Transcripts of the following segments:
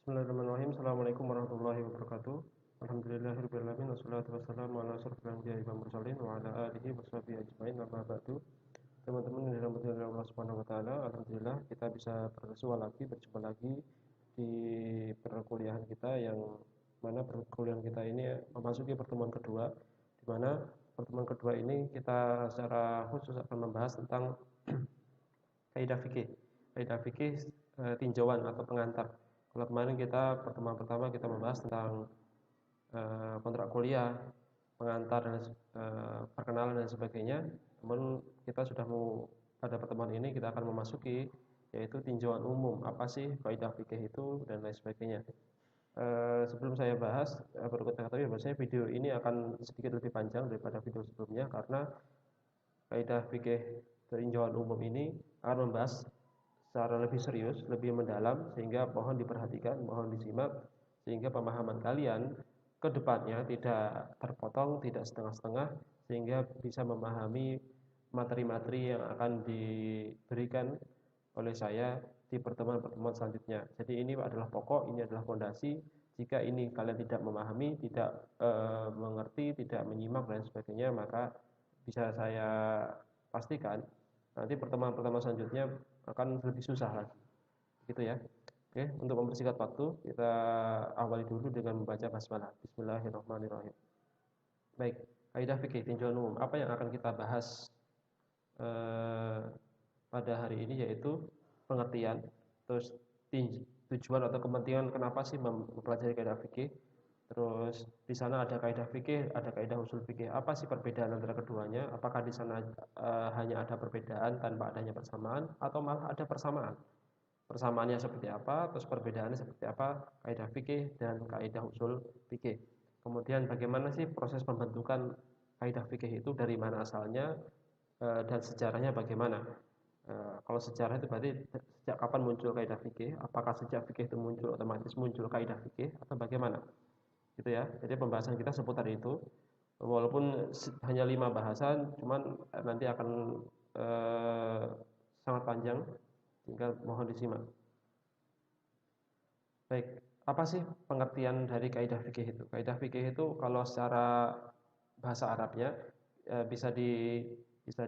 Bismillahirrahmanirrahim. Assalamualaikum warahmatullahi wabarakatuh. Alhamdulillahirabbil alamin wassalatu wassalamu ala asyrofil anbiya'i wal mursalin wa ala alihi washabihi ajmain amma ba'du. Teman-teman yang dirahmati oleh Allah Subhanahu wa taala, alhamdulillah kita bisa berjumpa lagi di perkuliahan kita yang mana perkuliahan kita ini memasuki pertemuan kedua, di mana pertemuan kedua ini kita secara khusus akan membahas tentang kaidah fikih. Kaidah fikih tinjauan atau pengantar. Kalau kemarin kita pertemuan pertama kita membahas tentang kontrak kuliah, pengantar dan perkenalan dan sebagainya. Namun kita sudah mau pada pertemuan ini kita akan memasuki yaitu tinjauan umum. Apa sih kaidah fikih itu dan lain sebagainya. Sebelum saya bahas, perlu kita ketahui bahwasanya video ini akan sedikit lebih panjang daripada video sebelumnya karena kaidah fikih tinjauan umum ini akan membahas secara lebih serius, lebih mendalam sehingga mohon diperhatikan, mohon disimak sehingga pemahaman kalian ke depannya tidak terpotong, tidak setengah-setengah sehingga bisa memahami materi-materi yang akan diberikan oleh saya di pertemuan-pertemuan selanjutnya. Jadi ini adalah pokok, ini adalah fondasi. Jika ini kalian tidak memahami, tidak mengerti, tidak menyimak dan sebagainya, maka bisa saya pastikan nanti pertemuan-pertemuan selanjutnya akan lebih susah lagi, gitu ya. Oke, untuk mempersingkat waktu, kita awali dulu dengan membaca basmalah. Bismillahirrahmanirrahim. Baik, kaidah fikih tinjauan umum. Apa yang akan kita bahas eh, pada hari ini yaitu pengertian, terus tujuan atau kepentingan kenapa sih mempelajari kaidah fikih. Terus di sana ada kaidah fikih, ada kaidah usul fikih. Apa sih perbedaan antara keduanya? Apakah di sana hanya ada perbedaan tanpa adanya persamaan atau malah ada persamaan? Persamaannya seperti apa, terus perbedaannya seperti apa, kaidah fikih dan kaidah usul fikih. Kemudian bagaimana sih proses pembentukan kaidah fikih itu, dari mana asalnya dan sejarahnya bagaimana. Kalau sejarah itu berarti sejak kapan muncul kaidah fikih, apakah sejak fikih itu muncul otomatis muncul kaidah fikih atau bagaimana, gitu ya. Jadi pembahasan kita seputar itu, walaupun hanya 5 bahasan, cuman nanti akan eh, sangat panjang, sehingga mohon disimak. Baik, apa sih pengertian dari kaidah fikih itu? Kaidah fikih itu kalau secara bahasa Arabnya bisa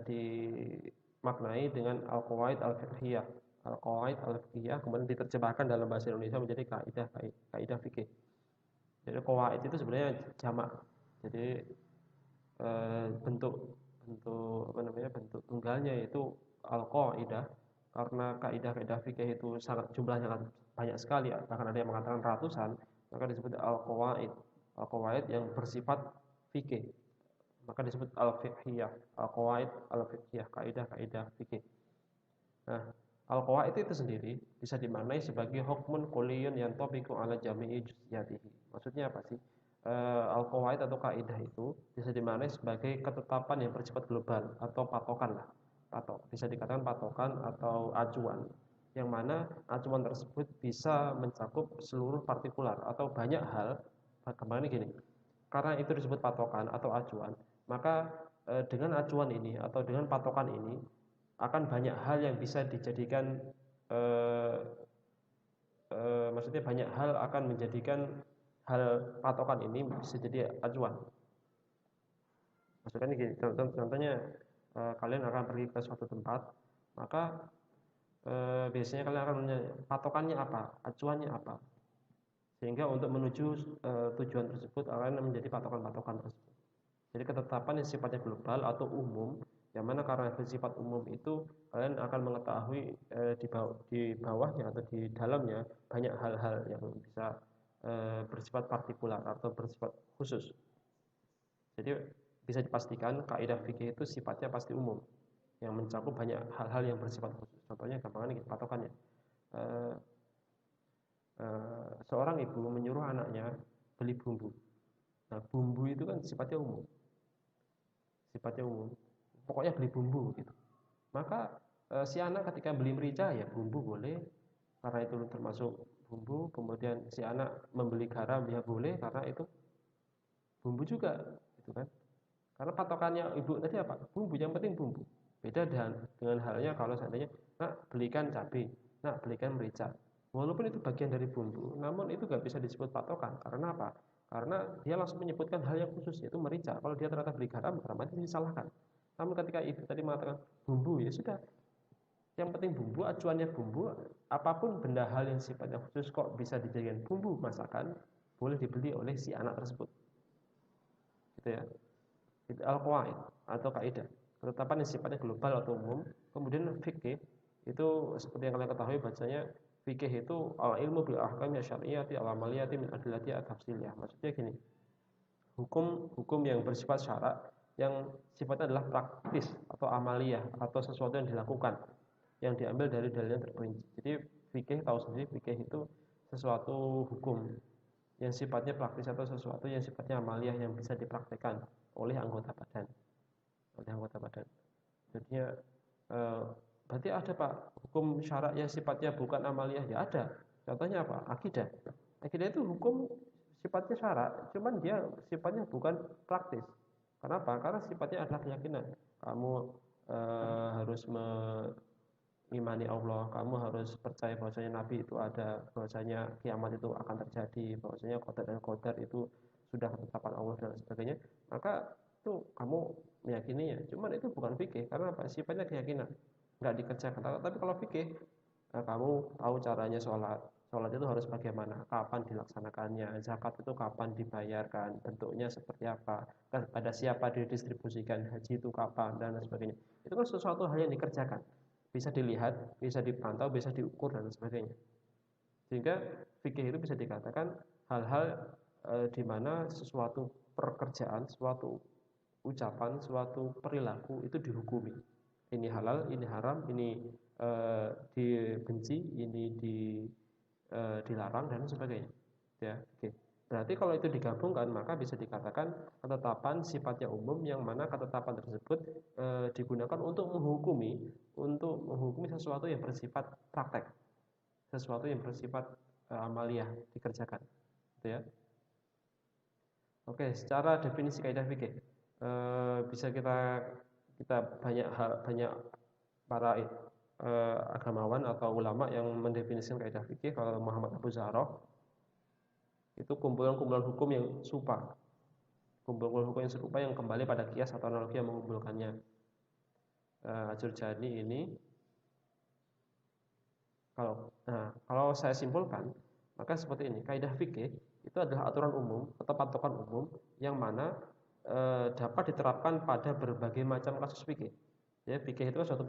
dimaknai dengan al-qawaid al-fiqhiyah. Al-qawaid al-fiqhiyah kemudian diterjemahkan dalam bahasa Indonesia menjadi kaidah kaidah fikih. Jadi qawaid itu sebenarnya jamak. Jadi bentuk bentuk apa namanya, bentuk tunggalnya itu al-qaidah, karena kaidah-kaidah fikih itu sangat jumlahnya banyak sekali, bahkan ada yang mengatakan ratusan, maka disebut al-qawaid. Al-qawaid yang bersifat fikih maka disebut al-fiqhiyah, al-qawaid al-fiqhiyah, kaidah-kaidah fikih. Nah, al-qawaid itu sendiri bisa dimaknai sebagai hukmun kulliyun yantabiqu ala jami'i juz'iyatihi. Maksudnya apa sih? Al-qawaid atau kaidah itu bisa dimaknai sebagai ketetapan yang bersifat global atau patokan lah. Bisa dikatakan patokan atau acuan, yang mana acuan tersebut bisa mencakup seluruh partikular atau banyak hal. Kembali gini, karena itu disebut patokan atau acuan, maka dengan acuan ini atau dengan patokan ini akan banyak hal yang bisa dijadikan eh, maksudnya banyak hal akan menjadikan hal patokan ini bisa jadi acuan. Maksudnya gini, contohnya kalian akan pergi ke suatu tempat, maka biasanya kalian akan menanya patokannya apa, acuannya apa, sehingga untuk menuju tujuan tersebut akan menjadi patokan-patokan tersebut. Jadi ketetapan yang sifatnya global atau umum, yang mana karena bersifat umum itu kalian akan mengetahui di bawahnya atau di dalamnya banyak hal-hal yang bisa bersifat partikular atau bersifat khusus. Jadi bisa dipastikan kaidah fikih itu sifatnya pasti umum, yang mencakup banyak hal-hal yang bersifat khusus. Contohnya gampangnya patokannya. Eh, Seorang ibu menyuruh anaknya beli bumbu. Nah, bumbu itu kan sifatnya umum. Pokoknya beli bumbu gitu. Maka si anak ketika beli merica ya bumbu boleh, karena itu termasuk bumbu. Kemudian si anak membeli garam ya boleh, karena itu bumbu juga, gitu kan. Karena patokannya ibu tadi apa? Bumbu, yang penting bumbu. Beda dengan halnya kalau seandainya nak belikan cabai, nak belikan merica. Walaupun itu bagian dari bumbu, namun itu nggak bisa disebut patokan. Karena apa? Karena dia langsung menyebutkan hal yang khusus, yaitu merica. Kalau dia ternyata beli garam itu disalahkan. Namun ketika ibu tadi mengatakan bumbu, ya sudah. Yang penting bumbu, acuannya bumbu, apapun benda hal yang sifatnya khusus kok bisa dijadikan bumbu masakan, boleh dibeli oleh si anak tersebut. Gitu ya. Itu al-qawaid atau kaidah. Ketetapan yang sifatnya global atau umum. Kemudian fikih itu seperti yang kalian ketahui bacanya fikih itu al-ilmu bil ahkami syar'iyyati al-amaliyati min adillati at-tafsiliyah. Maksudnya gini, hukum yang bersifat syarak yang sifatnya adalah praktis atau amaliyah atau sesuatu yang dilakukan yang diambil dari dalil yang terperinci. Jadi fikih tahu sendiri, fikih itu sesuatu hukum yang sifatnya praktis atau sesuatu yang sifatnya amaliyah yang bisa dipraktekkan oleh anggota badan, Jadinya eh, berarti ada Pak hukum syarak yang sifatnya bukan amaliyah, ya ada. Contohnya apa? Akidah. Akidah itu hukum sifatnya syarak, cuman dia sifatnya bukan praktis. Kenapa? Karena sifatnya adalah keyakinan. Kamu harus mengimani Allah, kamu harus percaya bahwasanya Nabi itu ada, bahwasanya kiamat itu akan terjadi, bahwasanya qadar dan qadar itu sudah ketetapan Allah dan sebagainya. Maka itu kamu meyakininya. Cuman itu bukan fikih karena apa? Sifatnya keyakinan, nggak dikerjakan. Tapi kalau fikih, kamu tahu caranya sholat. Sholat itu harus bagaimana, kapan dilaksanakannya, zakat itu kapan dibayarkan, bentuknya seperti apa, kepada siapa didistribusikan, haji itu kapan dan sebagainya. Itu kan sesuatu hal yang dikerjakan, bisa dilihat, bisa dipantau, bisa diukur dan sebagainya. Sehingga fikih itu bisa dikatakan hal-hal di mana sesuatu pekerjaan, suatu ucapan, suatu perilaku itu dihukumi. Ini halal, ini haram, ini dibenci, ini dilarang dan sebagainya. Ya, oke. Berarti kalau itu digabungkan maka bisa dikatakan ketetapan sifatnya umum yang mana ketetapan tersebut digunakan untuk menghukumi sesuatu yang bersifat praktek, sesuatu yang bersifat amaliyah dikerjakan. Gitu ya. Oke, secara definisi kaidah fikih bisa kita banyak para agamawan atau ulama yang mendefinisikan kaidah fikih. Kalau Muhammad Abu Zahroh itu kumpulan-kumpulan hukum yang serupa, kumpulan hukum yang serupa yang kembali pada kias atau analogi yang mengumpulkannya. Al-Jurjani ini kalau saya simpulkan maka seperti ini, kaidah fikih itu adalah aturan umum atau patokan umum yang mana dapat diterapkan pada berbagai macam kasus fikih. Ya, fikih itu suatu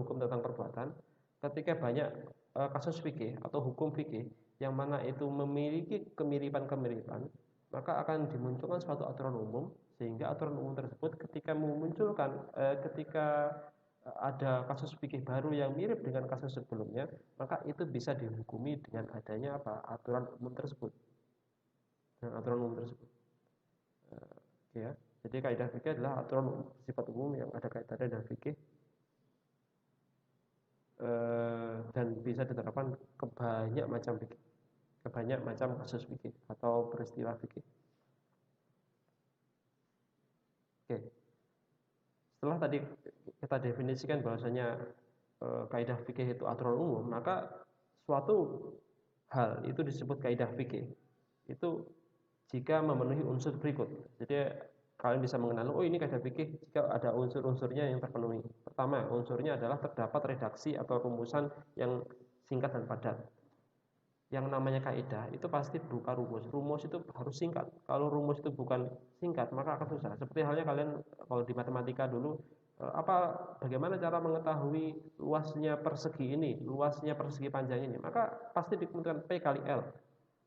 hukum tentang perbuatan. Ketika banyak kasus fikih atau hukum fikih yang mana itu memiliki kemiripan-kemiripan, maka akan dimunculkan suatu aturan umum, sehingga aturan umum tersebut ketika memunculkan ketika ada kasus fikih baru yang mirip dengan kasus sebelumnya, maka itu bisa dihukumi dengan adanya apa? Aturan umum tersebut. Dengan aturan umum tersebut. Ya. Jadi kaidah fikih adalah aturan sifat umum yang ada kaitannya dengan fikih dan bisa diterapkan ke banyak macam fikih, ke banyak macam kasus fikih atau peristiwa fikih. Oke. Setelah tadi kita definisikan bahwasanya kaidah fikih itu aturan umum, maka suatu hal itu disebut kaidah fikih itu jika memenuhi unsur berikut. Jadi kalian bisa mengenal, oh ini kaidah fikih jika ada unsur-unsurnya yang terpenuhi. Pertama, unsurnya adalah terdapat redaksi atau rumusan yang singkat dan padat. Yang namanya kaidah itu pasti berupa rumus. Rumus itu harus singkat. Kalau rumus itu bukan singkat, maka akan susah. Seperti halnya kalian kalau di matematika dulu, bagaimana cara mengetahui luasnya persegi ini, luasnya persegi panjang ini? Maka pasti ditentukan P kali L,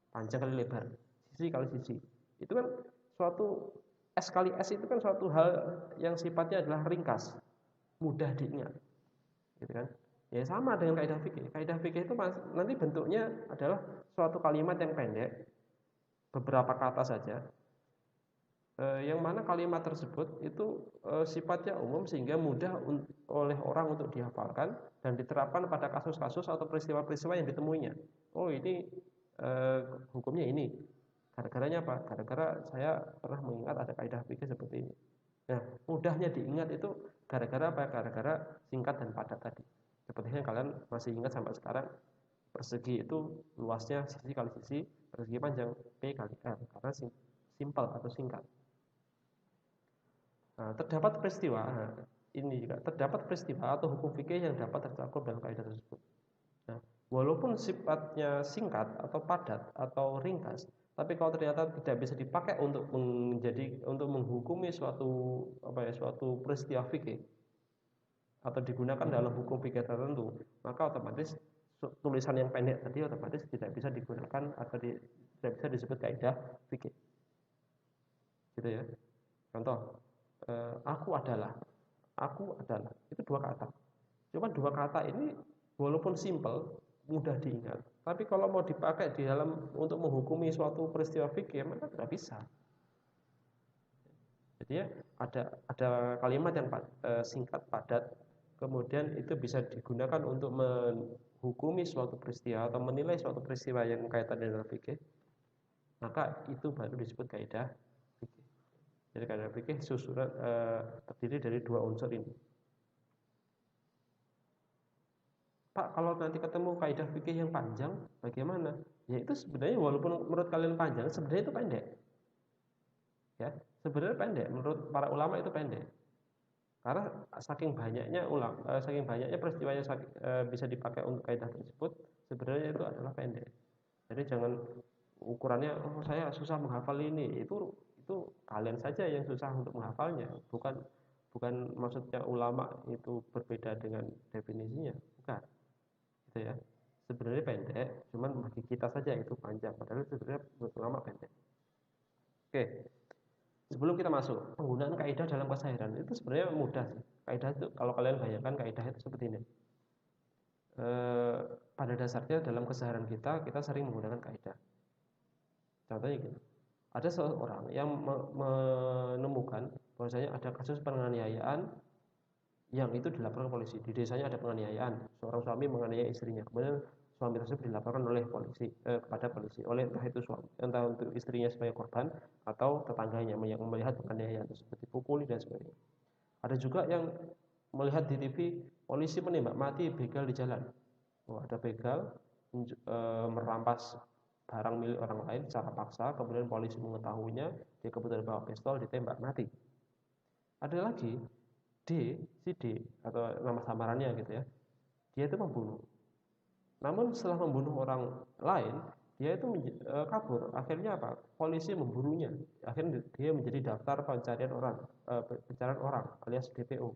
panjang kali lebar, sisi kali sisi. Itu kan suatu S kali S itu kan suatu hal yang sifatnya adalah ringkas, mudah diingat, gitu kan? Ya sama dengan kaidah fikih. Kaidah fikih itu nanti bentuknya adalah suatu kalimat yang pendek, beberapa kata saja, yang mana kalimat tersebut itu sifatnya umum sehingga mudah oleh orang untuk dihafalkan dan diterapkan pada kasus-kasus atau peristiwa-peristiwa yang ditemuinya. Oh ini hukumnya ini. Gara-garanya apa? Gara-gara saya pernah mengingat ada kaidah fikih seperti ini. Nah, mudahnya diingat itu gara-gara apa? Gara-gara singkat dan padat tadi. Sepertinya kalian masih ingat sampai sekarang Persegi itu luasnya sisi kali sisi, persegi panjang P kali R, karena simpel atau singkat. Nah, terdapat peristiwa atau hukum fikih yang dapat tercakup dalam kaidah tersebut. Nah, walaupun sifatnya singkat atau padat atau ringkas, tapi kalau ternyata tidak bisa dipakai untuk menghukumi suatu peristiwa fikih atau digunakan dalam hukum fikih tertentu, maka otomatis tulisan yang pendek tadi otomatis tidak bisa digunakan atau tidak bisa disebut kaidah fikih. Gitu ya. Contoh, aku adalah itu dua kata. Cuma dua kata ini walaupun simple, mudah diingat, tapi kalau mau dipakai di dalam untuk menghukumi suatu peristiwa fikih maka tidak bisa. Jadi ya ada kalimat yang singkat padat, kemudian itu bisa digunakan untuk menghukumi suatu peristiwa atau menilai suatu peristiwa yang kaitan dengan fikih, maka itu baru disebut kaidah fikih. Jadi kaidah fikih susunan terdiri dari dua unsur ini. Pak, kalau nanti ketemu kaidah fikih yang panjang, bagaimana? Ya itu sebenarnya walaupun menurut kalian panjang, sebenarnya itu pendek. Ya, sebenarnya pendek. Menurut para ulama itu pendek. Karena saking banyaknya peristiwa yang bisa dipakai untuk kaidah tersebut, sebenarnya itu adalah pendek. Jadi jangan ukurannya, oh saya susah menghafal ini. Itu kalian saja yang susah untuk menghafalnya, bukan maksudnya ulama itu berbeda dengan definisinya, bukan. Gitu ya, sebenarnya pendek, cuman bagi kita saja itu panjang, padahal sebenarnya menurut ulama pendek. Oke, sebelum kita masuk penggunaan kaidah dalam keseharian itu sebenarnya mudah sih. Kaidah itu kalau kalian bayangkan kaidah itu seperti ini. e, Pada dasarnya dalam keseharian kita sering menggunakan kaidah. Contohnya gitu, ada seorang yang menemukan bahwasanya ada kasus penganiayaan yang itu dilaporkan polisi. Di desanya ada penganiayaan, seorang suami menganiaya istrinya, kemudian suami tersebut dilaporkan oleh polisi kepada polisi, oleh entah untuk istrinya sebagai korban atau tetangganya yang melihat penganiayaan tersebut, dipukuli dan sebagainya. Ada juga yang melihat di TV polisi menembak mati begal di jalan. Ada begal merampas barang milik orang lain secara paksa, kemudian polisi mengetahuinya, dia kebetulan bawa pistol, ditembak mati. Ada lagi si D atau nama samarannya gitu ya, dia itu membunuh. Namun setelah membunuh orang lain, dia itu kabur. Akhirnya apa? Polisi memburunya. Akhirnya dia menjadi daftar pencarian orang alias DPO.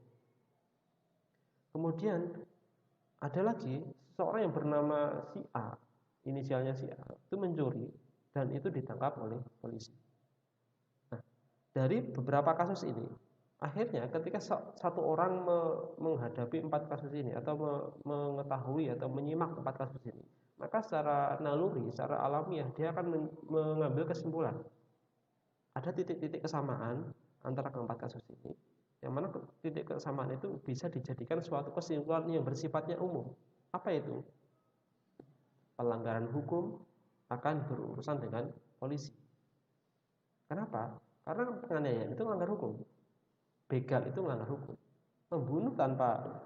Kemudian ada lagi seorang yang bernama si A, inisialnya si A, itu mencuri dan itu ditangkap oleh polisi. Nah, dari beberapa kasus ini, akhirnya ketika satu orang menghadapi 4 kasus ini atau mengetahui atau menyimak 4 kasus ini, maka secara naluri, secara alamiah dia akan mengambil kesimpulan ada titik-titik kesamaan antara keempat kasus ini, yang mana titik kesamaan itu bisa dijadikan suatu kesimpulan yang bersifatnya umum. Apa itu? Pelanggaran hukum akan berurusan dengan polisi. Kenapa? Karena penganiayaan itu melanggar hukum, begal itu melanggar hukum, membunuh tanpa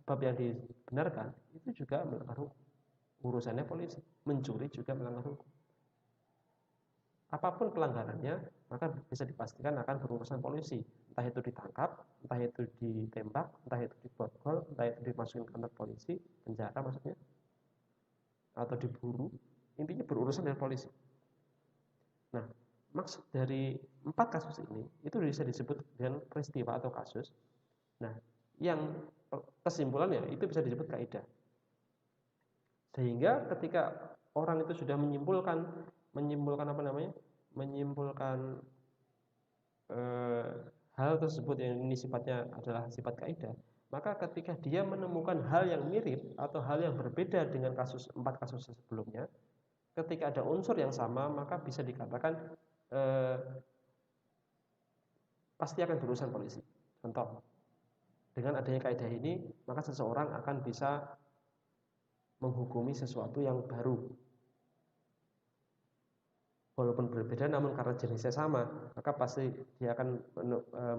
sebab yang dibenarkan itu juga melanggar hukum. Urusannya polisi. Mencuri juga melanggar hukum. Apapun pelanggarannya, maka bisa dipastikan akan berurusan polisi. Entah itu ditangkap, entah itu ditembak, entah itu diborgol, entah itu dimasukin kantor polisi, penjara maksudnya, atau diburu. Intinya berurusan dengan polisi. Nah, maksud dari 4 kasus ini itu bisa disebut dengan peristiwa atau kasus. Nah, yang kesimpulannya itu bisa disebut kaidah. Sehingga ketika orang itu sudah menyimpulkan hal tersebut yang ini sifatnya adalah sifat kaidah, maka ketika dia menemukan hal yang mirip atau hal yang berbeda dengan 4 kasus sebelumnya, ketika ada unsur yang sama, maka bisa dikatakan pasti akan berurusan polisi. Contoh, dengan adanya kaidah ini, maka seseorang akan bisa menghukumi sesuatu yang baru. Walaupun berbeda, namun karena jenisnya sama, maka pasti dia akan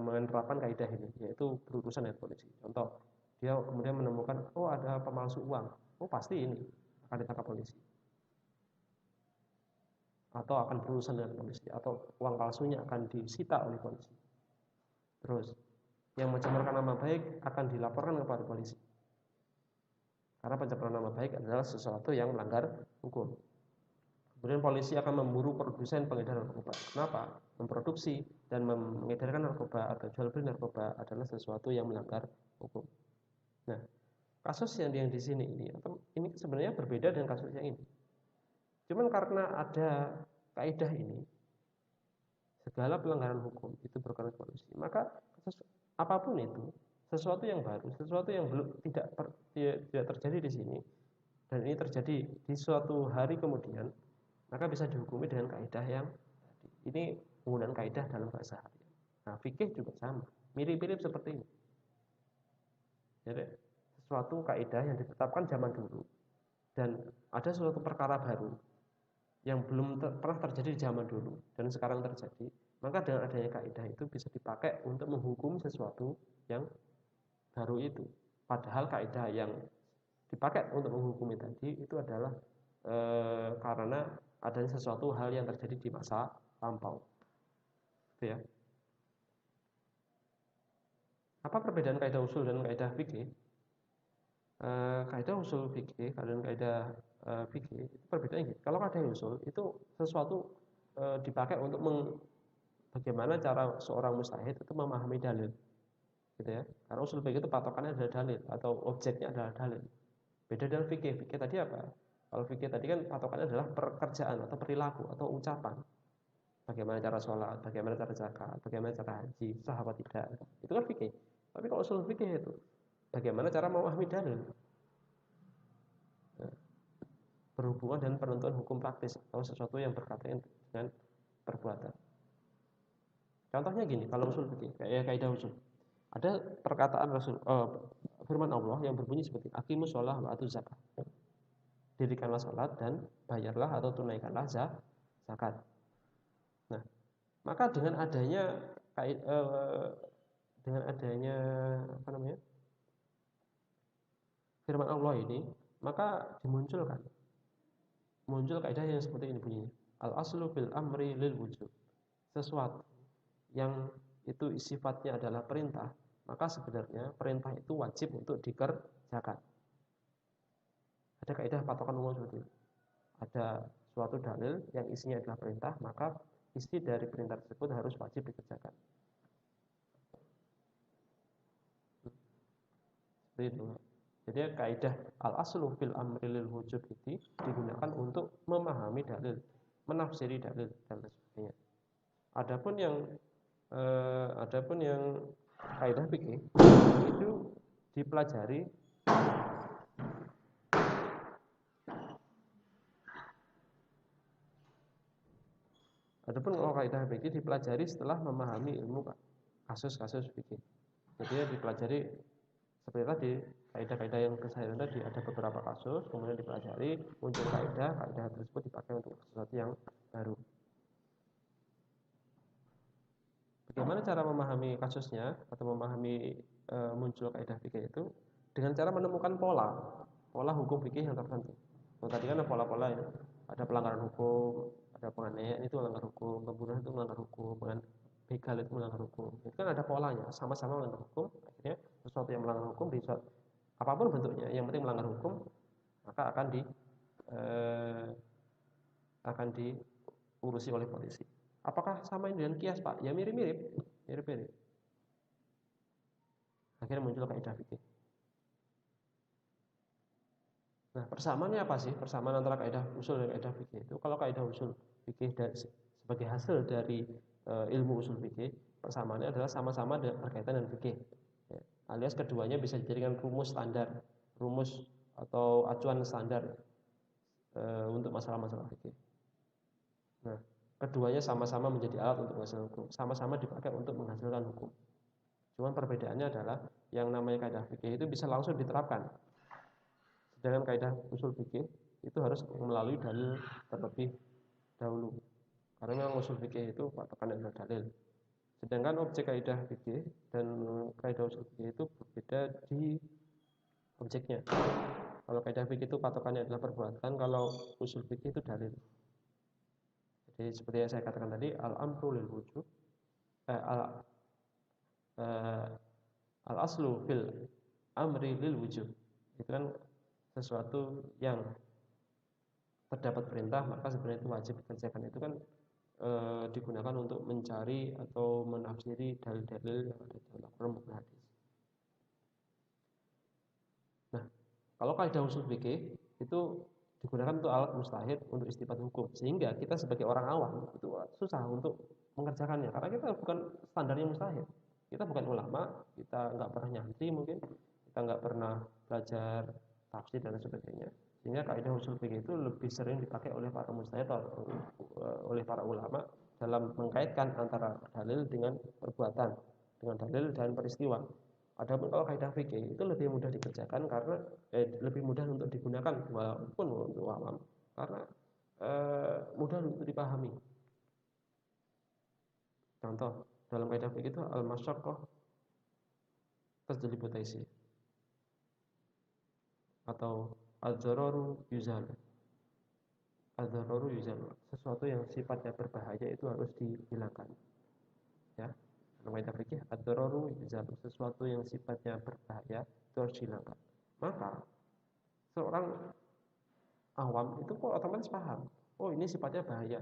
menerapkan kaidah ini, yaitu berurusan dengan polisi. Contoh, Dia kemudian menemukan, oh ada pemalsu uang, oh pasti ini akan ditangkap polisi, atau akan berurusan dengan polisi, atau uang palsunya akan disita oleh polisi. Terus yang mencemarkan nama baik akan dilaporkan kepada polisi, karena pencemaran nama baik adalah sesuatu yang melanggar hukum. Kemudian polisi akan memburu produsen pengedar narkoba. Kenapa? Memproduksi dan mengedarkan narkoba atau jual beli narkoba adalah sesuatu yang melanggar hukum. Nah, kasus yang di sini ini sebenarnya berbeda dengan kasus yang ini. Cuman karena ada kaidah ini, segala pelanggaran hukum itu berkaitan korupsi. Maka apapun itu, sesuatu yang baru, sesuatu yang belum tidak terjadi di sini, dan ini terjadi di suatu hari kemudian, maka bisa dihukumi dengan kaidah yang ini menggunakan kaidah dalam bahasa harian. Nah, fikih juga sama, mirip-mirip seperti ini. Jadi sesuatu kaidah yang ditetapkan zaman dulu dan ada suatu perkara baru yang belum pernah terjadi di zaman dulu dan sekarang terjadi, maka dengan adanya kaidah itu bisa dipakai untuk menghukum sesuatu yang baru itu. Padahal kaidah yang dipakai untuk menghukumi tadi itu adalah karena adanya sesuatu hal yang terjadi di masa lampau. Itu ya. Apa perbedaan kaidah usul dan kaidah fikih? Kaidah usul fikih dan kaidah fikih itu perbedaannya. Kalau kaidah usul itu sesuatu dipakai untuk bagaimana cara seorang mujtahid itu memahami dalil, gitu ya. Karena usul fikih itu patokannya adalah dalil atau objeknya adalah dalil. Beda dengan fikih. Fikih tadi apa? Kalau fikih tadi kan patokannya adalah pekerjaan atau perilaku atau ucapan. Bagaimana cara sholat, bagaimana cara zakat, bagaimana cara haji, sah apa tidak. Itu kan fikih. Tapi kalau usul fikih itu bagaimana cara memahami dalil. Nah, berhubungan dengan penentuan hukum praktis atau sesuatu yang berkaitan dengan perbuatan. Contohnya gini, kalau usul fikih, kayak kaidah usul. Ada perkataan firman Allah yang berbunyi seperti aqimus shalah wa atuz zakat. Dirikanlah salat dan bayarlah atau tunaikanlah zakat. Nah, maka dengan adanya apa namanya? Firman Allah ini, maka muncul kaidah yang seperti ini bunyinya. Al aslu fil amri lil wujub. Sesuatu yang itu sifatnya adalah perintah, maka sebenarnya perintah itu wajib untuk dikerjakan. Ada kaidah patokan umum seperti itu. Ada suatu dalil yang isinya adalah perintah, maka isi dari perintah tersebut harus wajib dikerjakan. Seperti itu. Jadi kaidah al aslu fil amri lil wujub ini digunakan untuk memahami dalil, menafsiri dalil dan sebagainya. Adapun yang kaidah fikih itu dipelajari kalau kaidah fikih dipelajari setelah memahami ilmu kasus-kasus fikih. Jadi dipelajari seperti tadi kaidah-kaidah yang keseharian tadi, ada beberapa kasus kemudian dipelajari, muncul kaidah tersebut dipakai untuk sesuatu yang baru. Bagaimana cara memahami kasusnya atau memahami muncul kaidah fikih itu dengan cara menemukan pola hukum fikih yang tertentu. Tadi kan ada pola-pola ya. Ada pelanggaran hukum, ada penganiayaan itu melanggar hukum, pembunuhan itu melanggar hukum, begal itu melanggar hukum. Itu kan ada polanya, sama-sama melanggar hukum. Akhirnya sesuatu yang melanggar hukum bisa apapun bentuknya, yang penting melanggar hukum, maka akan diurusi oleh polisi. Apakah sama dengan kias, Pak? Ya mirip-mirip. Akhirnya muncul kaidah fikih. Nah, persamaannya apa sih? Persamaan antara kaidah usul dan kaidah fikih itu, kalau kaidah usul fikih sebagai hasil dari ilmu usul fikih, persamaannya adalah sama-sama berkaitan dengan fikih. Ya, alias keduanya bisa dijadikan rumus standar, rumus atau acuan standar untuk masalah-masalah fikih. Nah, keduanya sama-sama menjadi alat untuk menghasilkan hukum, sama-sama dipakai untuk menghasilkan hukum. Cuman perbedaannya adalah yang namanya kaidah fikih itu bisa langsung diterapkan. Sedangkan kaidah usul fikih itu harus melalui dalil terlebih dahulu. Karena memang usul fikih itu patokannya adalah dalil. Sedangkan objek kaidah fikih dan kaidah usul fikih itu berbeda di objeknya. Kalau kaidah fikih itu patokannya adalah perbuatan, kalau usul fikih itu dalil. Jadi seperti yang saya katakan tadi, al-amru lil wujub, al al-aslu fil amri lil wujub. Itu kan sesuatu yang terdapat perintah, maka sebenarnya itu wajib dikerjakan. Itu kan digunakan untuk mencari atau menafsiri dalil-dalil yang ada dalam Al-Quran maupun hadis. Nah, kalau kaidah usul fikih itu digunakan untuk alat mustahid untuk istinbat hukum, sehingga kita sebagai orang awam itu susah untuk mengerjakannya karena kita bukan standarnya mustahid. Kita bukan ulama, kita nggak pernah nyantri mungkin, kita nggak pernah belajar tafsir dan sebagainya. Sehingga kaidah usul fikih itu lebih sering dipakai oleh para mustahid atau oleh para ulama dalam mengkaitkan antara dalil dengan perbuatan, dengan dalil dan peristiwa. Adapun kalau kaidah fikih itu lebih mudah dikerjakan karena lebih mudah untuk digunakan walaupun untuk awam karena mudah untuk dipahami. Contoh dalam kaidah fikih itu al-masyaqqah tajlibu taysir atau ad-dararu yuzal. Ad-dararu yuzal, sesuatu yang sifatnya berbahaya itu harus dihilangkan. Ya. Dalam kaidah fikih ad-dararu yuzal, sesuatu yang sifatnya berbahaya itu harus dihilangkan. Maka seorang awam itu kok otomatis paham, oh ini sifatnya bahaya,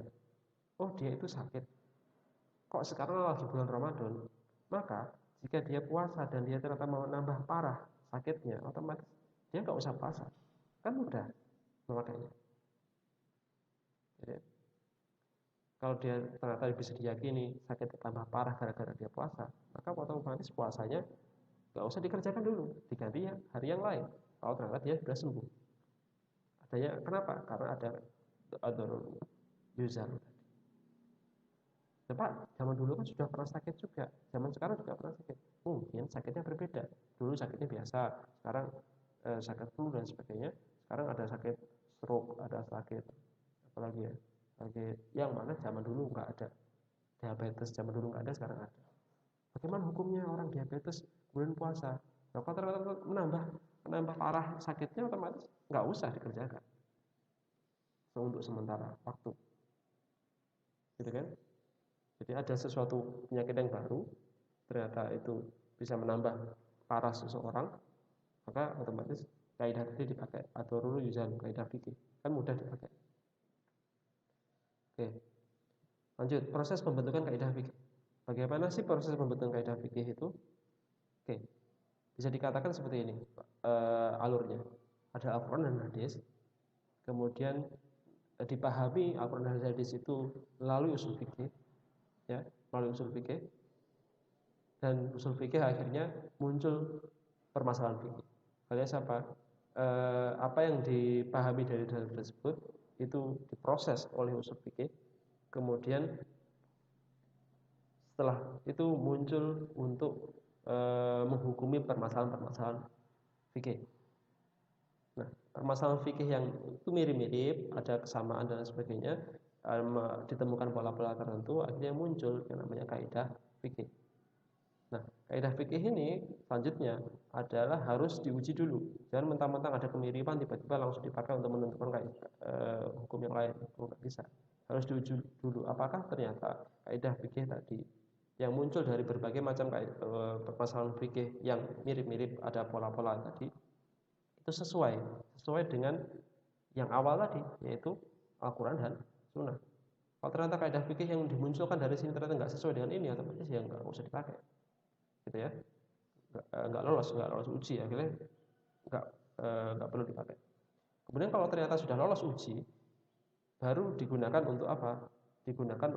oh dia itu sakit, kok sekarang lagi bulan Ramadan, maka jika dia puasa dan dia ternyata mau nambah parah sakitnya, otomatis dia nggak usah puasa, kan mudah memakainya. Jadi, kalau dia ternyata bisa diyakini sakit tambah parah gara-gara dia puasa, maka otomatis puasanya nggak usah dikerjakan dulu, diganti hari yang lain. Kalau ternyata dia sudah sembuh, adanya kenapa? Karena ada user. Pak, zaman dulu kan sudah pernah sakit juga, zaman sekarang juga pernah sakit. Mungkin sakitnya berbeda. Dulu sakitnya biasa, sekarang sakit flu dan sebagainya. Sekarang ada sakit stroke, ada sakit apalagi ya, sakit yang mana zaman dulu nggak ada. Diabetes zaman dulu nggak ada, sekarang ada. Bagaimana hukumnya orang diabetes bulan puasa? Nah, kalau ternyata menambah parah sakitnya, otomatis nggak usah dikerjakan. So, untuk sementara waktu, gitu kan? Jadi ada sesuatu penyakit yang baru, ternyata itu bisa menambah parah seseorang, maka otomatis kaidah tadi dipakai atau rulu yuzan, kaidah fikih kan mudah dipakai. Oke, lanjut proses pembentukan kaidah fikih. Bagaimana sih proses pembentukan kaidah fikih itu? Oke, bisa dikatakan seperti ini alurnya. Ada Al-Quran dan hadis, kemudian dipahami Al-Quran dan hadis itu melalui usul fikih, ya, melalui usul fikih, dan usul fikih akhirnya muncul permasalahan fikih. Alias apa? Apa yang dipahami dari dalil tersebut itu diproses oleh usul fikih, kemudian setelah itu muncul untuk menghukumi permasalahan-permasalahan fikih. Nah, permasalahan fikih yang itu mirip-mirip, ada kesamaan dan sebagainya, ditemukan pola-pola tertentu, akhirnya muncul yang namanya kaidah fikih. Nah, kaidah fikih ini selanjutnya adalah harus diuji dulu. Jangan mentang-mentang ada kemiripan tiba-tiba langsung dipakai untuk menentukan hukum yang lain. Itu nggak bisa. Harus diuji dulu apakah ternyata kaidah fikih tadi yang muncul dari berbagai macam permasalahan fikih yang mirip-mirip, ada pola-pola tadi, itu sesuai dengan yang awal tadi, yaitu Al-Quran dan Sunnah. Kalau ternyata kaidah fikih yang dimunculkan dari sini ternyata nggak sesuai dengan ini, otomatis ya nggak usah dipakai, gitu ya. Nggak lolos uji, akhirnya nggak perlu dipakai. Kemudian kalau ternyata sudah lolos uji, baru digunakan untuk apa? Digunakan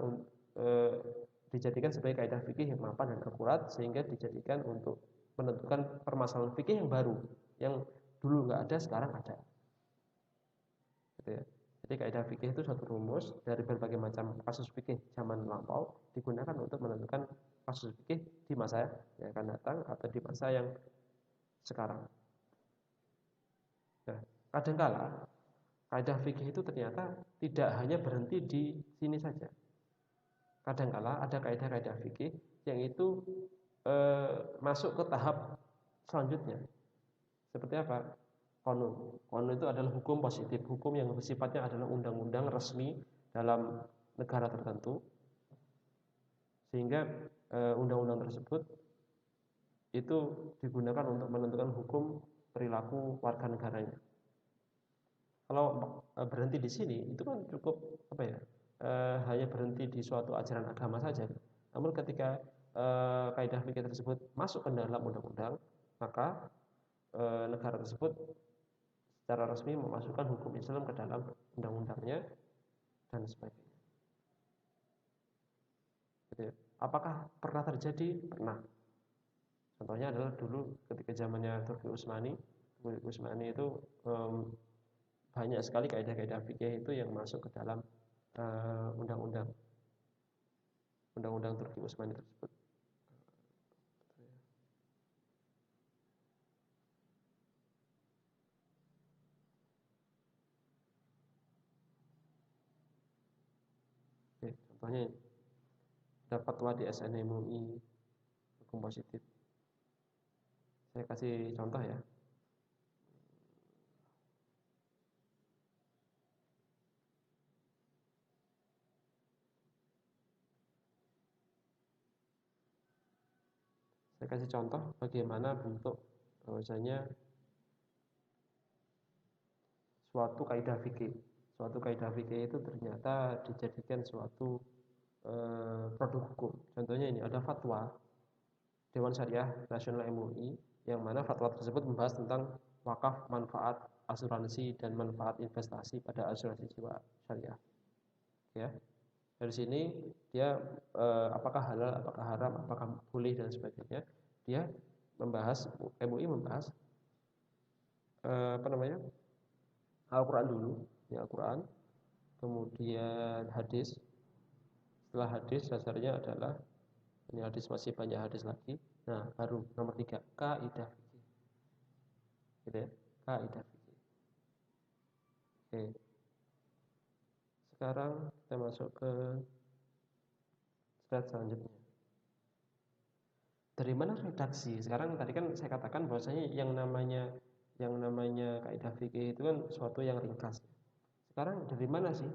dijadikan sebagai kaidah fikih yang mapan dan akurat, sehingga dijadikan untuk menentukan permasalahan fikih yang baru, yang dulu nggak ada, sekarang ada. Gitu ya. Jadi kaidah fikih itu suatu rumus dari berbagai macam kasus fikih zaman lampau, digunakan untuk menentukan kasus fikih di masa yang akan datang atau di masa yang sekarang. Nah, kadangkala kaidah fikih itu ternyata tidak hanya berhenti di sini saja. Kadangkala ada kaidah-kaidah fikih yang itu masuk ke tahap selanjutnya. Seperti apa? Qanun. Qanun itu adalah hukum positif, hukum yang sifatnya adalah undang-undang resmi dalam negara tertentu, sehingga undang-undang tersebut itu digunakan untuk menentukan hukum perilaku warga negaranya. Kalau berhenti di sini itu kan cukup apa ya? Hanya berhenti di suatu ajaran agama saja. Namun ketika kaidah fikih tersebut masuk ke dalam undang-undang, maka negara tersebut secara resmi memasukkan hukum Islam ke dalam undang-undangnya dan sebagainya. Gitu ya. Apakah pernah terjadi? Pernah. Contohnya adalah dulu ketika zamannya Turki Utsmani. Turki Utsmani itu banyak sekali kaidah-kaidah fikih itu yang masuk ke dalam undang-undang Turki Utsmani tersebut. Oke, contohnya dapat fatwa di SNMUI hukum positif. Saya kasih contoh ya. Saya kasih contoh bagaimana bentuk bahwasanya suatu kaidah fikih. Suatu kaidah fikih itu ternyata dijadikan suatu produk hukum. Contohnya ini ada fatwa Dewan Syariah Nasional MUI yang mana fatwa tersebut membahas tentang wakaf, manfaat asuransi dan manfaat investasi pada asuransi jiwa syariah. Ya, dari sini dia apakah halal, apakah haram, apakah boleh dan sebagainya. Dia membahas MUI membahas apa namanya Al-Quran dulu, ya Al-Quran, kemudian hadis. Setelah hadis dasarnya adalah ini hadis masih banyak hadis lagi. Nah, baru nomor 3 kaidah fikih. Gitu ya, kaidah fikih. Oke. Sekarang kita masuk ke slide selanjutnya. Dari mana redaksi? Sekarang tadi kan saya katakan bahwasanya yang namanya kaidah fikih itu kan sesuatu yang ringkas. Sekarang dari mana sih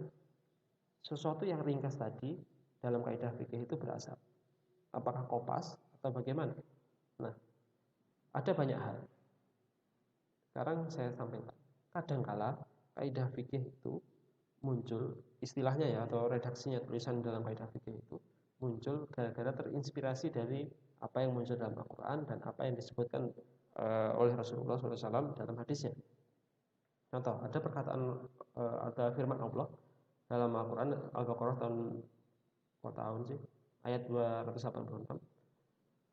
sesuatu yang ringkas tadi dalam kaidah fikih itu berasal? Apakah kopas atau bagaimana? Nah, ada banyak hal. Sekarang saya sampaikan. Kadangkala kaidah fikih itu muncul istilahnya ya atau redaksinya tulisan dalam kaidah fikih itu muncul gara-gara terinspirasi dari apa yang muncul dalam Al-Quran dan apa yang disebutkan oleh Rasulullah SAW dalam hadisnya. Contoh, ada perkataan ada firman Allah dalam Al-Quran Al-Baqarah tahun sih ayat 286.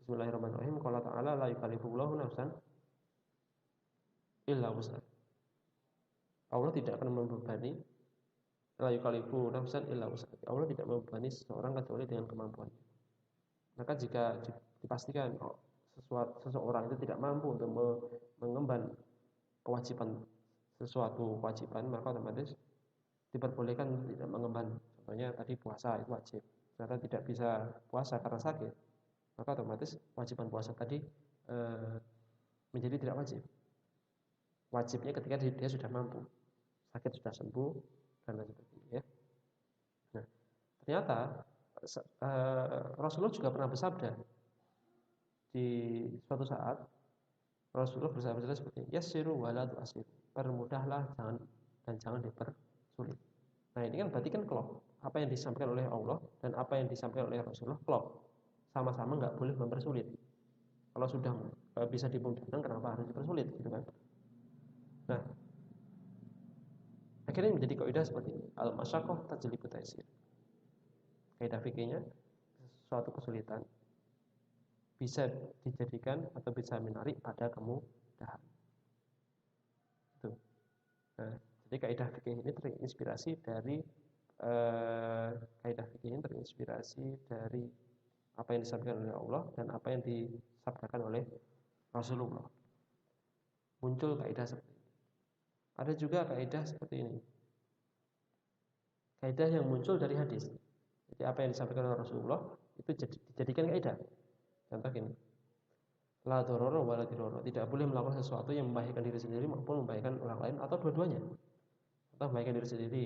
Bismillahirrahmanirrahim. Qala ta'ala la yukallifullahu nafsan illa wus'aha. Allah tidak akan membebani la yukallifu nafsan illa wus'aha. Allah tidak membebani seseorang kecuali dengan kemampuannya. Maka jika dipastikan seseorang itu tidak mampu untuk mengemban kewajiban sesuatu kewajiban, maka otomatis diperbolehkan tidak mengemban. Contohnya tadi puasa itu wajib. Ternyata tidak bisa puasa karena sakit, maka otomatis kewajiban puasa tadi menjadi tidak wajib. Wajibnya ketika dia sudah mampu, sakit sudah sembuh dan lain sebagainya. Ya. Nah, ternyata Rasulullah juga pernah bersabda di suatu saat. Rasulullah bersabda seperti ini, yassiru wala tu'assiru. Permudahlah jangan dipersulit. Nah, ini kan berarti kan klop. Apa yang disampaikan oleh Allah dan apa yang disampaikan oleh Rasulullah klop. Sama-sama nggak boleh mempersulit. Kalau sudah bisa dimudahkan, kenapa harus dipersulit gitu kan? Nah, akhirnya menjadi kaidah seperti ini. Al-masyaqqah tajlibu taysir. Kaidah fikihnya suatu kesulitan bisa dijadikan atau bisa menarik pada kemudahan. Itu. Nah, jadi kaidah fikih ini terinspirasi dari kaidah fikih ini terinspirasi dari apa yang disampaikan oleh Allah dan apa yang disabdakan oleh Rasulullah. Muncul kaidah seperti ini. Ada juga kaidah seperti ini. Kaidah yang muncul dari hadis. Jadi apa yang disampaikan oleh Rasulullah itu dijadikan kaidah. Contoh gini. La dororo wala diroro. Tidak boleh melakukan sesuatu yang membahayakan diri sendiri maupun membahayakan orang lain atau dua-duanya. Atau membahayakan diri sendiri.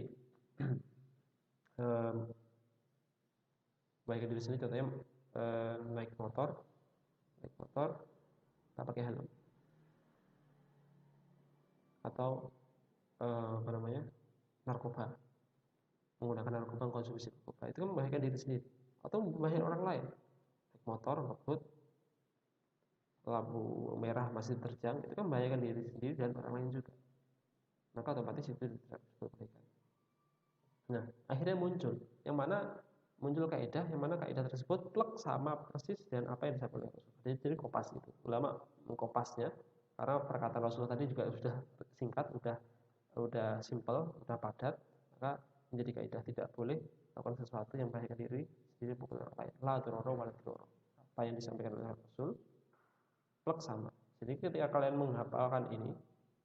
Membahayakan diri sendiri contohnya naik motor tak pakai helm, atau apa namanya, narkoba, menggunakan narkoba, konsumsi narkoba, itu kan membahayakan diri sendiri atau membahayakan orang lain. Naik motor ngebut, lampu merah masih terjang, itu kan membahayakan diri sendiri dan orang lain juga, maka otomatis itu tidak diperbolehkan. Nah, akhirnya muncul kaidah yang mana kaidah tersebut plek sama persis dan apa yang disampaikan Rasulullah. Jadi kopas itu. Ulama mengkopasnya karena perkataan Rasulullah tadi juga sudah singkat, udah simple, udah padat, maka menjadi kaidah tidak boleh melakukan sesuatu yang membahayakan diri sendiri maupun orang lain. La dzarara wa la dzarara. Apa yang disampaikan oleh Rasul plek sama. Jadi ketika kalian menghafalkan ini,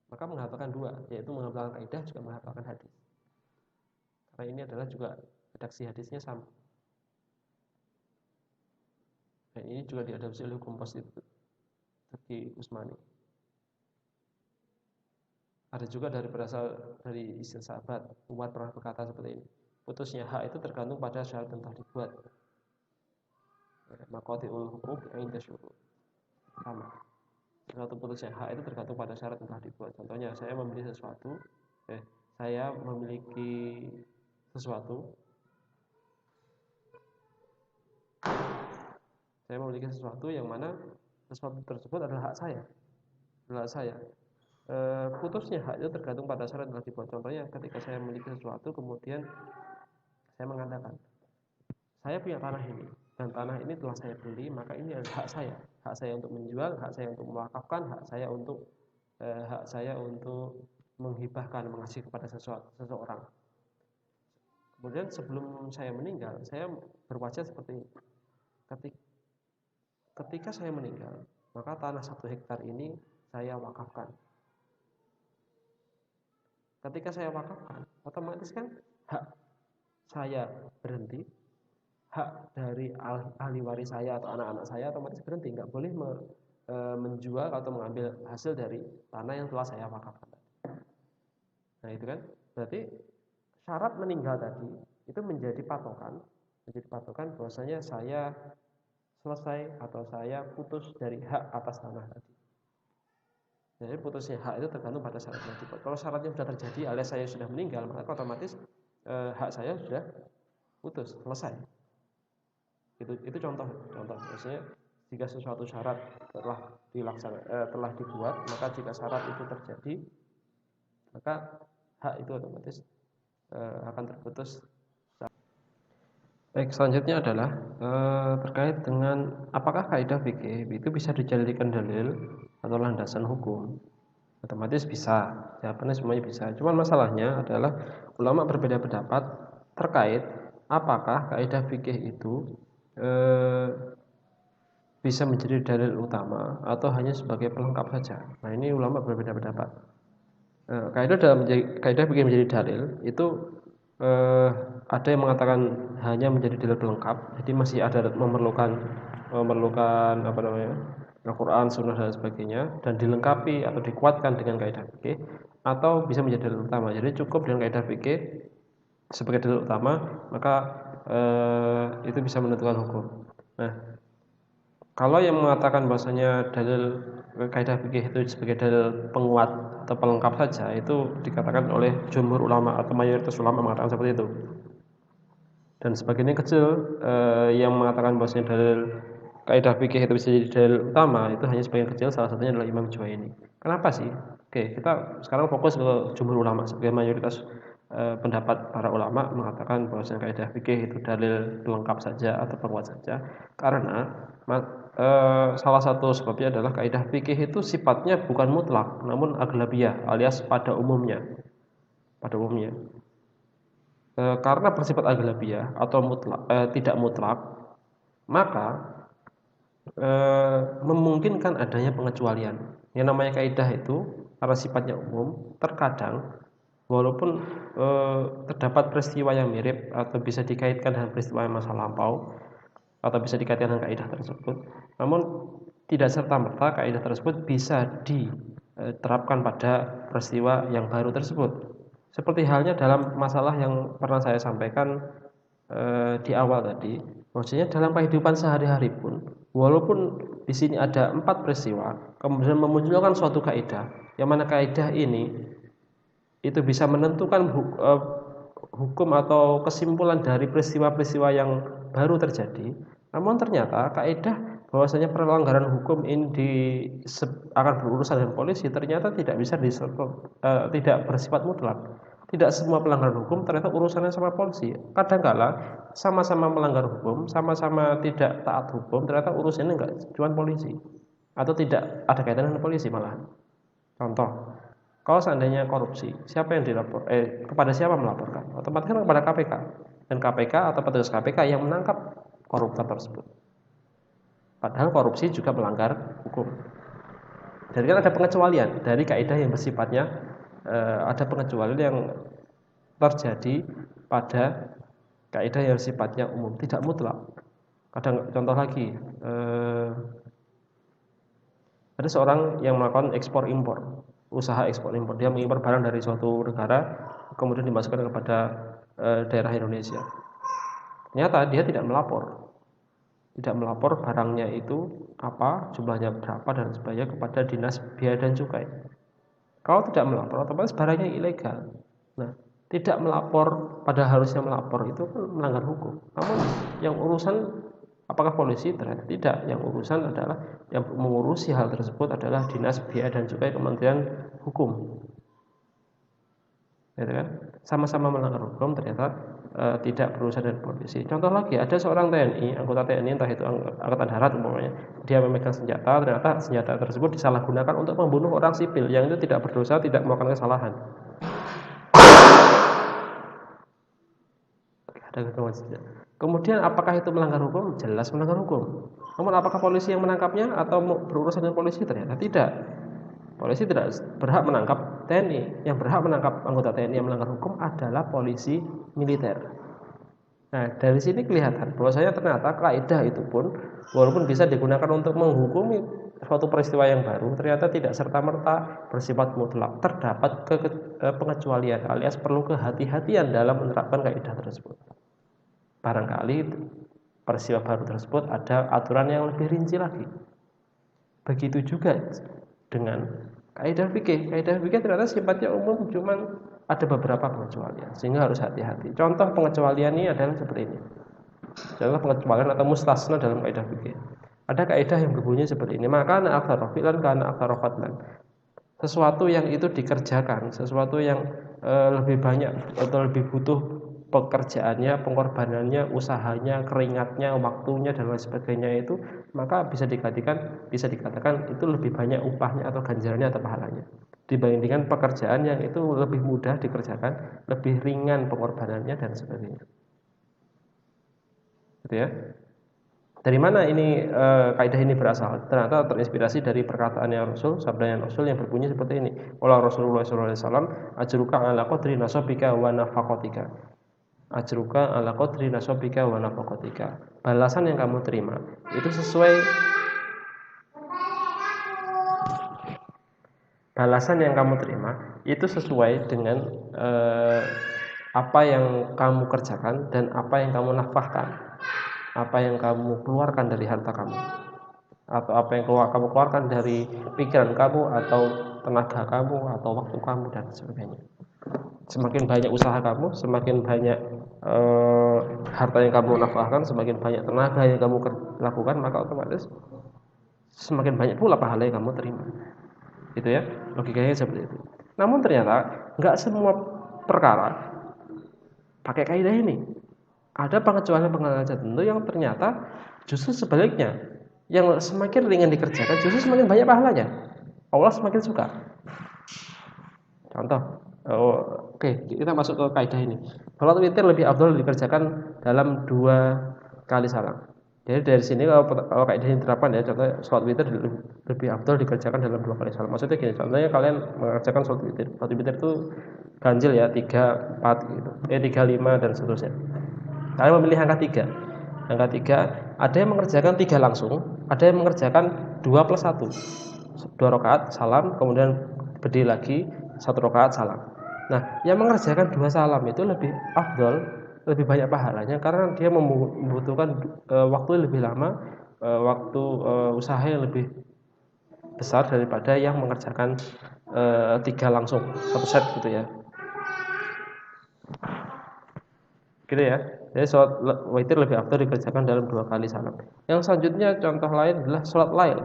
maka menghafalkan dua, yaitu menghafalkan kaidah juga menghafalkan hadis. Karena ini adalah juga redaksi hadisnya sama. Dan ini juga diadopsi oleh hukum positif Taqi Usmani. Ada juga berasal dari istilah sahabat, Umar pernah berkata seperti ini: putusnya hak itu tergantung pada syarat yang telah dibuat. Maqati'ul huquq inda syurut. Sama. Suatu putusnya hak itu tergantung pada syarat yang telah dibuat. Contohnya, saya memiliki sesuatu yang mana sesuatu tersebut adalah hak saya. Putusnya hak itu tergantung pada syarat yang telah dibuat. Contohnya, ketika saya memiliki sesuatu, kemudian saya mengatakan, saya punya tanah ini, dan tanah ini telah saya beli, maka ini adalah hak saya untuk menjual, hak saya untuk mewakafkan, hak saya untuk menghibahkan, mengasih kepada seseorang. Kemudian sebelum saya meninggal, saya berwasiat seperti ini: ketika saya meninggal, maka tanah 1 hektar ini saya wakafkan. Ketika saya wakafkan, otomatis kan hak saya berhenti, hak dari ahli waris saya atau anak-anak saya otomatis berhenti, nggak boleh menjual atau mengambil hasil dari tanah yang telah saya wakafkan. Nah itu kan berarti syarat meninggal tadi itu menjadi patokan bahwasanya saya selesai atau saya putus dari hak atas tanah tadi. Jadi putusnya hak itu tergantung pada syarat yang dibuat. Kalau syaratnya sudah terjadi alias saya sudah meninggal, maka otomatis hak saya sudah putus, selesai. Itu contoh. Maksudnya jika sesuatu syarat telah dibuat, maka jika syarat itu terjadi, maka hak itu otomatis akan terputus. Baik, selanjutnya adalah terkait dengan apakah kaidah fikih itu bisa dijadikan dalil atau landasan hukum. Otomatis bisa, jawabannya semuanya bisa. Cuman masalahnya adalah ulama berbeda pendapat terkait apakah kaidah fikih itu bisa menjadi dalil utama atau hanya sebagai pelengkap saja. Nah, ini ulama berbeda pendapat. Kaidah fikih menjadi dalil itu ada yang mengatakan hanya menjadi dalil pelengkap, jadi masih ada memerlukan apa namanya, Al-Quran, Sunnah dan sebagainya, dan dilengkapi atau dikuatkan dengan kaidah fikih, atau bisa menjadi dalil utama. Jadi cukup dengan kaidah fikih sebagai dalil utama, maka itu bisa menentukan hukum. Nah, kalau yang mengatakan bahwasanya dalil kaidah fikih itu sebagai dalil penguat atau pelengkap saja, itu dikatakan oleh jumhur ulama atau mayoritas ulama mengatakan seperti itu. Dan sebagian kecil yang mengatakan bahwasanya dalil kaidah fikih itu bisa jadi dalil utama, itu hanya sebagian kecil, salah satunya adalah Imam Juwaini. Kenapa sih? Oke, kita sekarang fokus ke jumhur ulama. Sebagai mayoritas pendapat para ulama mengatakan bahwasanya kaidah fikih itu dalil pelengkap saja atau penguat saja, karena salah satu sebabnya adalah kaidah fikih itu sifatnya bukan mutlak, namun aglabiyah alias pada umumnya. Karena bersifat aglabiyah atau tidak mutlak, maka memungkinkan adanya pengecualian. Yang namanya kaidah itu karena sifatnya umum, terkadang walaupun terdapat peristiwa yang mirip atau bisa dikaitkan dengan peristiwa yang masa lampau atau bisa dikaitkan dengan kaidah tersebut, namun tidak serta-merta kaidah tersebut bisa diterapkan pada peristiwa yang baru tersebut. Seperti halnya dalam masalah yang pernah saya sampaikan di awal tadi, maksudnya dalam kehidupan sehari-hari pun, walaupun di sini ada 4 peristiwa, kemudian memunculkan suatu kaidah, yang mana kaidah ini itu bisa menentukan hukum atau kesimpulan dari peristiwa-peristiwa yang baru terjadi. Namun ternyata kaidah bahwasanya pelanggaran hukum ini akan berurusan dengan polisi ternyata tidak bisa tidak bersifat mutlak. Tidak semua pelanggaran hukum ternyata urusannya sama polisi. Kadangkala sama-sama melanggar hukum, sama-sama tidak taat hukum, ternyata urusannya enggak cuma polisi atau tidak ada kaitan dengan polisi malah. Contoh, kalau seandainya korupsi, siapa yang kepada siapa melaporkan? Otomatis kan kepada KPK. Dan KPK atau petugas KPK yang menangkap koruptor tersebut. Padahal korupsi juga melanggar hukum. Jadi kan ada pengecualian dari kaidah yang bersifatnya ada pengecualian yang terjadi pada kaidah yang sifatnya umum, tidak mutlak. Contoh lagi, ada seorang yang melakukan ekspor impor, usaha ekspor impor. Dia mengimpor barang dari suatu negara, kemudian dimasukkan kepada daerah Indonesia. Ternyata dia tidak melapor barangnya itu apa, jumlahnya berapa dan sebagainya kepada Dinas Bea dan Cukai. Kalau tidak melapor, otomatis barangnya ilegal. Nah, tidak melapor, pada harusnya melapor itu kan melanggar hukum. Namun yang urusan apakah polisi? Ternyata tidak. Yang urusan adalah yang mengurusi hal tersebut adalah Dinas Bea dan Cukai Kementerian Hukum. Gitu kan? Sama-sama melanggar hukum ternyata tidak berurusan dengan polisi. Contoh lagi, ada seorang TNI, anggota TNI, entah itu angkatan darat umpamanya, dia memegang senjata, ternyata senjata tersebut disalahgunakan untuk membunuh orang sipil yang itu tidak berdosa, tidak melakukan kesalahan. Kemudian apakah itu melanggar hukum? Jelas melanggar hukum. Namun apakah polisi yang menangkapnya atau berurusan dengan polisi? Ternyata tidak. Polisi tidak berhak menangkap TNI. Yang berhak menangkap anggota TNI yang melanggar hukum adalah polisi militer. Nah, dari sini kelihatan bahwasanya ternyata kaidah itu pun walaupun bisa digunakan untuk menghukumi suatu peristiwa yang baru, ternyata tidak serta-merta bersifat mutlak. Terdapat pengecualian alias perlu kehati-hatian dalam menerapkan kaidah tersebut. Barangkali peristiwa baru tersebut ada aturan yang lebih rinci lagi. Begitu juga dengan kaidah fikih. Kaidah fikih ternyata sifatnya umum, cuman ada beberapa pengecualian sehingga harus hati-hati. Contoh pengecualian ini adalah seperti ini. Adalah pengecualian atau mustasna dalam kaidah fikih. Ada kaidah yang berbunyi seperti ini, maka ana aktsara fi'lan kana aktsara fadlan. Sesuatu yang itu dikerjakan, sesuatu yang lebih banyak atau lebih butuh pekerjaannya, pengorbanannya, usahanya, keringatnya, waktunya dan lain sebagainya itu, maka bisa dikatakan itu lebih banyak upahnya atau ganjarannya atau pahalanya dibandingkan pekerjaan yang itu lebih mudah dikerjakan, lebih ringan pengorbanannya dan sebagainya. Gitu ya. Dari mana ini kaidah ini berasal? Ternyata terinspirasi dari perkataannya Rasul, sabdanya Rasul yang berbunyi seperti ini. Qala Rasulullah sallallahu alaihi wasallam, ajruka ala qadri nasabika wa nafaqatika. Ajruka ala qadri nasabika wa nafaqatika. Balasan yang kamu terima itu sesuai dengan apa yang kamu kerjakan dan apa yang kamu nafkahkan. Apa yang kamu keluarkan dari harta kamu, atau apa yang kamu keluarkan dari pikiran kamu atau tenaga kamu atau waktu kamu dan sebagainya. Semakin banyak usaha kamu, semakin banyak harta yang kamu nafkahkan, semakin banyak tenaga yang kamu lakukan, maka otomatis semakin banyak pula pahala yang kamu terima. Gitu ya, logikanya seperti itu. Namun ternyata nggak semua perkara pakai kaidah ini. Ada pengecualian tertentu yang ternyata justru sebaliknya, yang semakin ringan dikerjakan justru semakin banyak pahalanya. Allah semakin suka. Contoh, kita masuk ke kaidah ini. Salat witir lebih afdal dikerjakan dalam 2 kali salam. Jadi dari sini kalau kaidah ini diterapkan ya, contoh salat witir lebih afdal dikerjakan dalam 2 kali salam. Maksudnya gini, contohnya kalian mengerjakan salat witir. Salat witir itu ganjil ya, 3, 4 gitu. 3, 5 dan seterusnya. Kalian memilih angka 3. Angka 3, ada yang mengerjakan 3 langsung, ada yang mengerjakan 2 plus 1. 2 rakaat salam, kemudian berdiri lagi 1 rakaat salam. Nah, yang mengerjakan 2 salam itu lebih afdol, lebih banyak pahalanya karena dia membutuhkan waktu lebih lama, waktu usaha yang lebih besar daripada yang mengerjakan 3 langsung, 1 set gitu ya. Gitu ya. Jadi sholat witir lebih afdal dikerjakan dalam 2 kali salam. Yang selanjutnya contoh lain adalah sholat lail.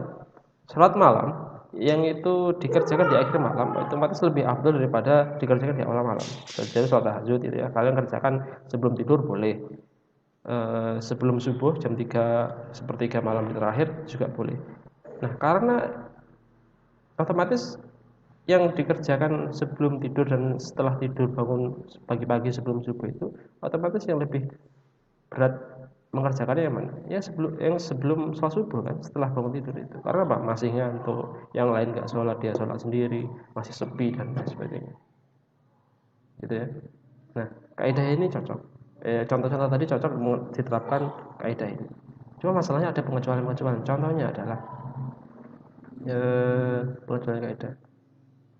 Sholat malam yang itu dikerjakan di akhir malam otomatis lebih afdal daripada dikerjakan di awal malam. Jadi sholat tahajud itu ya, kalian kerjakan sebelum tidur boleh. Sebelum subuh jam 3 sepertiga malam terakhir juga boleh. Nah, karena otomatis yang dikerjakan sebelum tidur dan setelah tidur bangun pagi-pagi sebelum subuh itu otomatis yang lebih berat mengerjakannya yang mana? Ya sebelum sholat subuh kan, setelah bangun tidur itu. Karena apa? Masih ngantuk, yang lain nggak sholat, dia sholat sendiri, masih sepi dan lain sebagainya. Gitu ya. Nah, kaidah ini cocok. Contoh-contoh tadi cocok diterapkan kaidah ini. Cuma masalahnya ada pengecualian-pengecualian. Contohnya adalah pengecualian kaidah.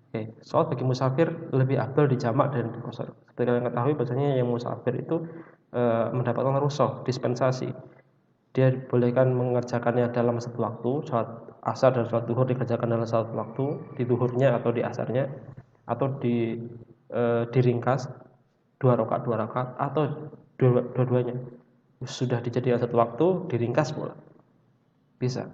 Oke, sholat bagi musafir lebih afdal dijamak dan dikosor. Seperti kalian ketahui bahwasanya yang musafir itu mendapatkan rukhsah, dispensasi. Dia dibolehkan mengerjakannya dalam satu waktu, sholat asar dan sholat duhur dikerjakan dalam satu waktu, di duhurnya atau di asarnya, atau diringkas 2 rakaat atau dua-duanya. Sudah dijadikan satu waktu, diringkas pula. Bisa.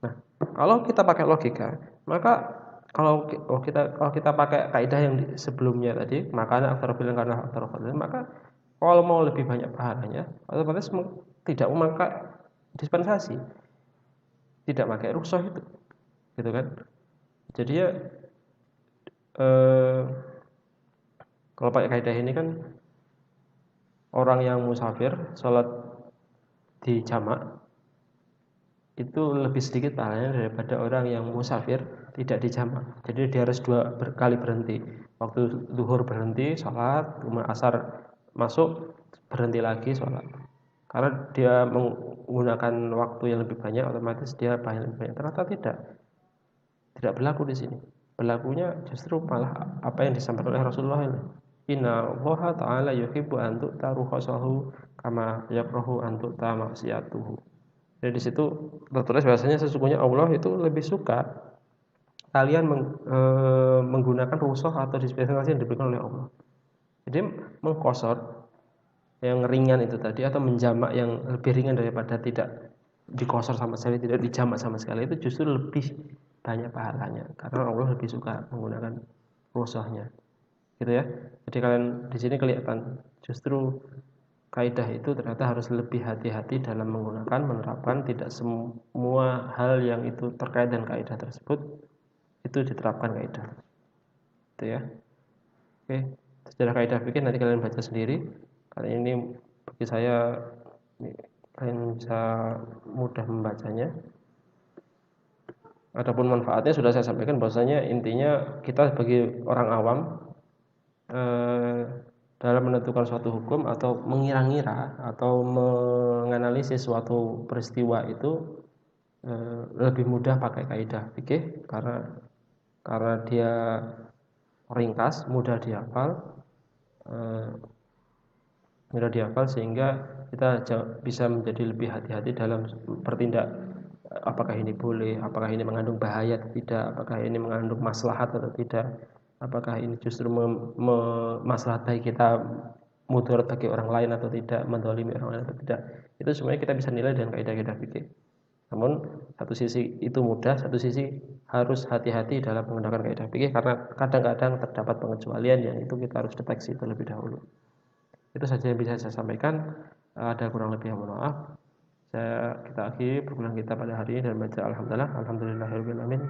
Nah, kalau kita pakai logika, maka kalau kita pakai kaidah yang sebelumnya tadi, makanya aktsara fi'lan karena aktsara fadlan, maka kalau mau lebih banyak pahalanya, otomatis tidak memakai dispensasi, tidak pakai rukhsah itu, gitu kan? Jadi ya kalau pakai kaidah ini kan orang yang musafir sholat di jamak itu lebih sedikit pahalanya daripada orang yang musafir tidak di jamak. Jadi dia harus 2 kali berhenti. Waktu zuhur berhenti sholat, kemudian asar masuk berhenti lagi sholat. Karena dia menggunakan waktu yang lebih banyak, otomatis dia pahala lebih banyak. Ternyata tidak berlaku di sini. Berlakunya justru malah apa yang disampaikan oleh Rasulullah ini. Inna Allah Ta'ala yuhibbu an tu'ta rukhsahu kama yakrahu an tu'ta maksiyatuhu. Jadi di situ tertulis bahasanya sesungguhnya Allah itu lebih suka kalian menggunakan rukhsah atau dispensasi yang diberikan oleh Allah. Jadi mengqasar yang ringan itu tadi atau menjamak yang lebih ringan daripada tidak dikosor sama sekali, tidak dijamak sama sekali, itu justru lebih banyak pahalanya karena Allah lebih suka menggunakan rukhsahnya. Gitu ya. Jadi kalian di sini kelihatan justru kaidah itu ternyata harus lebih hati-hati dalam menggunakan, menerapkan. Tidak semua hal yang itu terkait dengan kaidah tersebut itu diterapkan kaidah. Itu ya. Oke, sejarah kaidah fikih nanti kalian baca sendiri. Kali ini bagi saya kalian bisa mudah membacanya. Adapun manfaatnya sudah saya sampaikan bahwasanya intinya kita sebagai orang awam dalam menentukan suatu hukum atau mengira-ngira atau menganalisis suatu peristiwa itu lebih mudah pakai kaidah fikih karena dia ringkas, mudah dihafal sehingga kita bisa menjadi lebih hati-hati dalam bertindak. Apakah ini boleh, apakah ini mengandung bahaya atau tidak, apakah ini mengandung maslahat atau tidak, apakah ini justru maslahat baik kita, mudarat bagi orang lain atau tidak, mendolimi orang lain atau tidak. Itu semuanya kita bisa nilai dengan kaidah-kaidah fikih. Namun satu sisi itu mudah, satu sisi harus hati-hati dalam menggunakan kaidah fikih karena kadang-kadang terdapat pengecualian yang itu kita harus deteksi terlebih dahulu. Itu saja yang bisa saya sampaikan. Ada kurang lebih yang mohon maaf. Kita akhiri perkuliahan kita pada hari ini dan baca alhamdulillahirabbil alamin.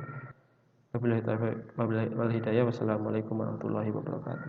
Wabillahi taufiq wal hidayah. Wassalamualaikum warahmatullahi wabarakatuh.